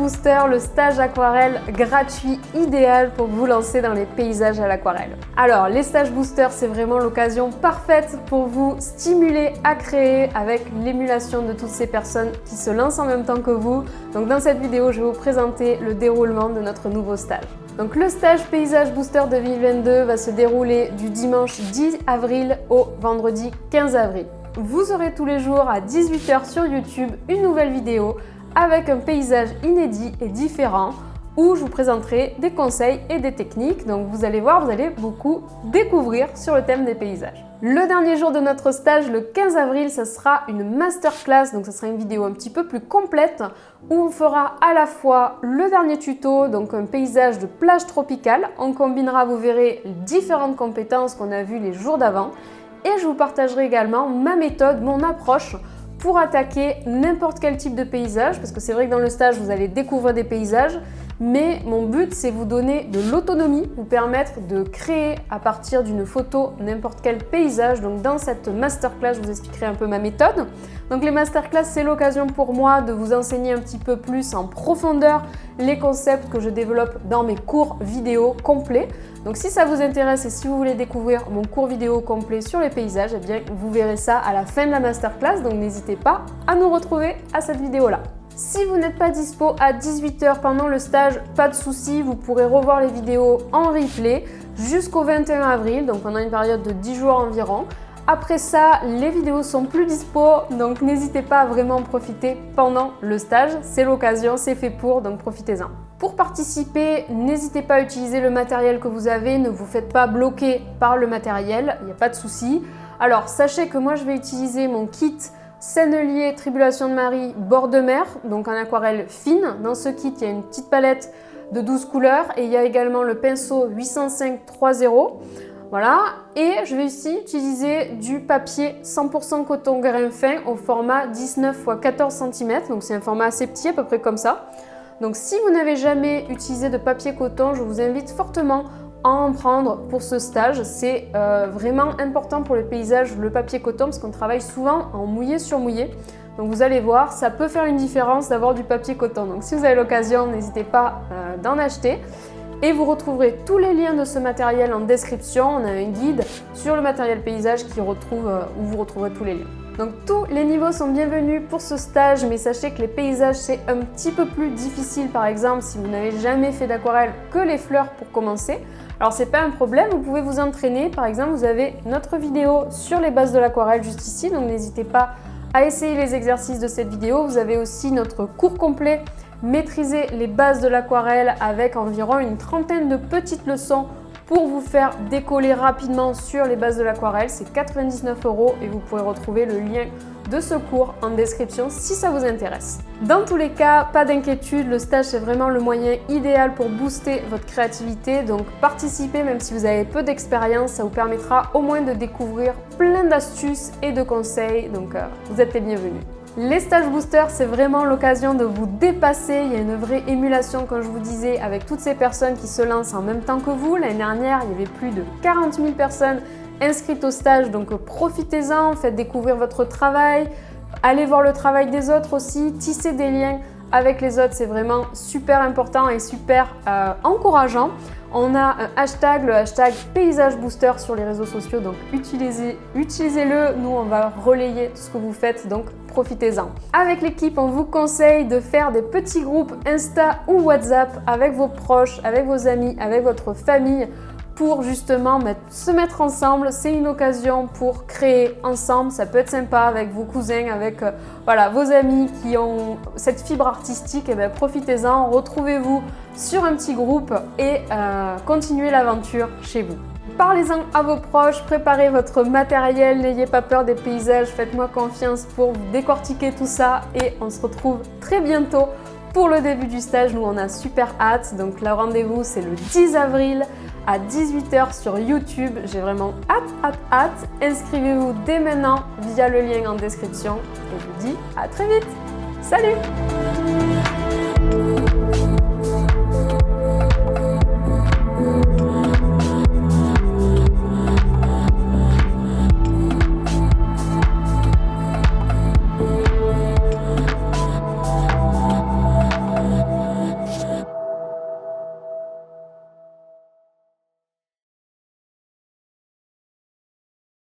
Booster, le stage aquarelle gratuit idéal pour vous lancer dans les paysages à l'aquarelle. Alors, les stages Booster, c'est vraiment l'occasion parfaite pour vous stimuler à créer avec l'émulation de toutes ces personnes qui se lancent en même temps que vous. Donc dans cette vidéo, je vais vous présenter le déroulement de notre nouveau stage. Donc le stage Paysage Booster 2022 va se dérouler du dimanche 10 avril au vendredi 15 avril. Vous aurez tous les jours à 18 h sur YouTube une nouvelle vidéo avec un paysage inédit et différent où je vous présenterai des conseils et des techniques. Donc vous allez voir, vous allez beaucoup découvrir sur le thème des paysages. Le dernier jour de notre stage, le 15 avril, ça sera une masterclass. Donc ça sera une vidéo un petit peu plus complète où on fera à la fois le dernier tuto, donc un paysage de plage tropicale. On combinera, vous verrez, les différentes compétences qu'on a vues les jours d'avant. Et je vous partagerai également ma méthode, mon approche pour attaquer n'importe quel type de paysage, parce que c'est vrai que dans le stage, vous allez découvrir des paysages, mais mon but, c'est vous donner de l'autonomie, vous permettre de créer à partir d'une photo n'importe quel paysage. Donc dans cette masterclass, je vous expliquerai un peu ma méthode. Donc les masterclass, c'est l'occasion pour moi de vous enseigner un petit peu plus en profondeur les concepts que je développe dans mes cours vidéo complets. Donc si ça vous intéresse et si vous voulez découvrir mon cours vidéo complet sur les paysages, eh bien vous verrez ça à la fin de la masterclass. Donc n'hésitez pas à nous retrouver à cette vidéo-là. Si vous n'êtes pas dispo à 18 h pendant le stage, pas de souci, vous pourrez revoir les vidéos en replay jusqu'au 21 avril, donc pendant une période de 10 jours environ. Après ça, les vidéos sont plus dispo, donc n'hésitez pas à vraiment en profiter pendant le stage. C'est l'occasion, c'est fait pour, donc profitez-en. Pour participer, n'hésitez pas à utiliser le matériel que vous avez, ne vous faites pas bloquer par le matériel, il n'y a pas de souci. Alors sachez que moi je vais utiliser mon kit Sennelier Tribulation de Marie bord de mer, donc en aquarelle fine. Dans ce kit, il y a une petite palette de 12 couleurs et il y a également le pinceau 805 3.0. Voilà, et je vais aussi utiliser du papier 100% coton grain fin au format 19 x 14 cm, donc c'est un format assez petit, à peu près comme ça. Donc si vous n'avez jamais utilisé de papier coton, je vous invite fortement à en prendre pour ce stage. C'est vraiment important pour les paysages, le papier coton, parce qu'on travaille souvent en mouillé sur mouillé. Donc vous allez voir, ça peut faire une différence d'avoir du papier coton. Donc si vous avez l'occasion, n'hésitez pas d'en acheter. Et vous retrouverez tous les liens de ce matériel en description. On a un guide sur le matériel paysage où vous retrouverez tous les liens. Donc tous les niveaux sont bienvenus pour ce stage, mais sachez que les paysages c'est un petit peu plus difficile, par exemple si vous n'avez jamais fait d'aquarelle, que les fleurs pour commencer. Alors c'est pas un problème, vous pouvez vous entraîner. Par exemple, vous avez notre vidéo sur les bases de l'aquarelle juste ici, donc n'hésitez pas à essayer les exercices de cette vidéo. Vous avez aussi notre cours complet Maîtriser les bases de l'aquarelle avec environ une trentaine de petites leçons pour vous faire décoller rapidement sur les bases de l'aquarelle. C'est 99 € et vous pourrez retrouver le lien de ce cours en description si ça vous intéresse. Dans tous les cas, pas d'inquiétude, le stage c'est vraiment le moyen idéal pour booster votre créativité. Donc participez même si vous avez peu d'expérience, ça vous permettra au moins de découvrir plein d'astuces et de conseils. Donc vous êtes les bienvenus. Les stages boosters, c'est vraiment l'occasion de vous dépasser. Il y a une vraie émulation, comme je vous disais, avec toutes ces personnes qui se lancent en même temps que vous. L'année dernière, il y avait plus de 40 000 personnes inscrites au stage, donc profitez-en, faites découvrir votre travail, allez voir le travail des autres aussi, tissez des liens avec les autres, c'est vraiment super important et super encourageant. On a un hashtag, le hashtag Paysage Booster sur les réseaux sociaux, donc utilisez-le. Nous, on va relayer tout ce que vous faites, donc profitez-en. Avec l'équipe, on vous conseille de faire des petits groupes Insta ou WhatsApp avec vos proches, avec vos amis, avec votre famille pour justement se mettre ensemble. C'est une occasion pour créer ensemble. Ça peut être sympa avec vos cousins, avec vos amis qui ont cette fibre artistique. Et bien, profitez-en, retrouvez-vous sur un petit groupe et continuez l'aventure chez vous. Parlez-en à vos proches, préparez votre matériel, n'ayez pas peur des paysages, faites-moi confiance pour vous décortiquer tout ça et on se retrouve très bientôt pour le début du stage. Nous, on a super hâte. Donc, le rendez-vous, c'est le 10 avril à 18 h sur YouTube. J'ai vraiment hâte. Inscrivez-vous dès maintenant via le lien en description. Et je vous dis à très vite. Salut!